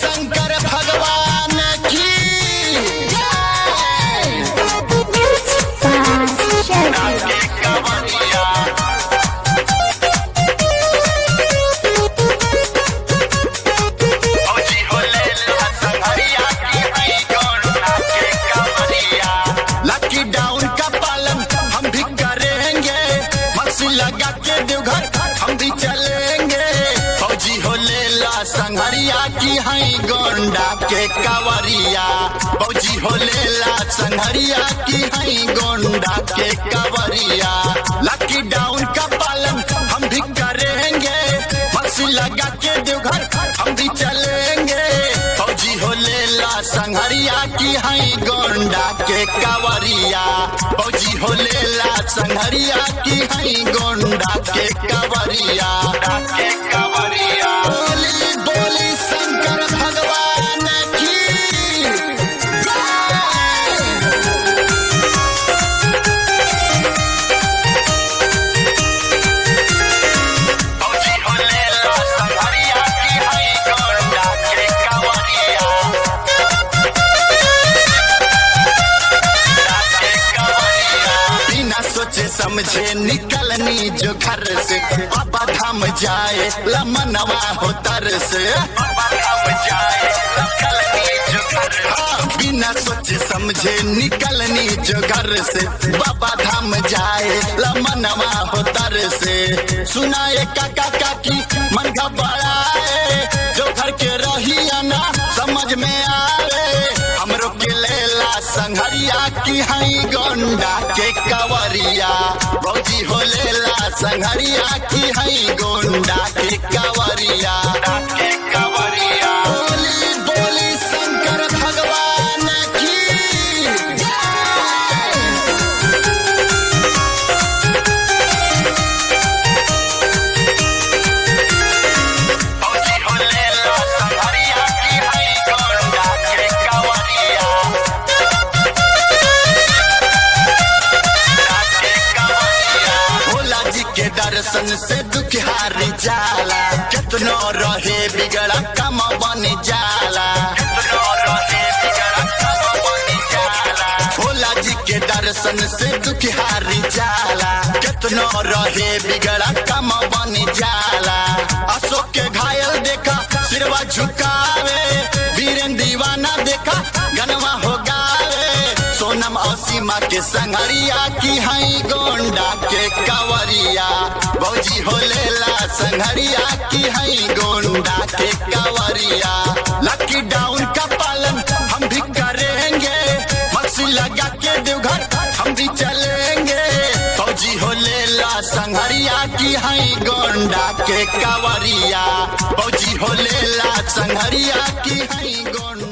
शंकर भगवान की लॉकडाउन का पालन हम भी करेंगे, मक्सी लगा के देवघर हम भी चलेंगे। फौजी हो लेला संघरिया की हई गोंडा के कावरिया, फौजी हो लेला संघरिया की हई गोंडा के कावरिया। लॉकडाउन का पालन हम भी करेंगे, मक्सी लगा के देवघर हम भी चलेंगे। फौजी हो लेला संघरिया की हई गोंडा के कावरिया, फौजी हो लेला संघरिया की हई गोंडा के कावरिया। बोली बोली शंकर भगवान की फौजी हो लेला संघरिया की हई गोंडा के कावरिया। बिना सोचे समझे निकलनी जो घर से, बाबा धाम जाए लमनवा हो तर से। बिना सोचे समझे निकलनी जो घर से, बाबा धाम जाए लमनवा हो तर से। सुनाए काका काकी मन घबराए, जो घर के रहिया ना समझ में आए। हमरो के लेला संघरिया की हई गोंडा के कावरिया, फौजी हो लेला संघरिया की हई गोंडा के कावरिया। बोली बोली शंकर भगवान की फौजी हो लेला संघरिया की हई गोंडा के कावरिया। भोला जी के दर्शन से दुख हारी जाला, कितनो रहे बिगड़ा कम बन जाला। भोला जी के दर्शन से दुख हारी जाला, कितनो रहे बिगड़ा कम बन जाला। अशोक के घायल देखा सिरवा झुकावे, वीरेन दीवाना देखा गनवा हो गावे। सोनम असीमा के संघरिया की हई गोंडा के कावरिया, फौजी हो लेला संघरिया की हई गोंडा के कावरिया। लॉकडाउन का पालन हम भी करेंगे, मक्सी लगा के देवघर हम भी चलेंगे। फौजी हो लेला संघरिया की हई गोंडा के कावरिया, फौजी हो लेला संघरिया की हई गोंडा।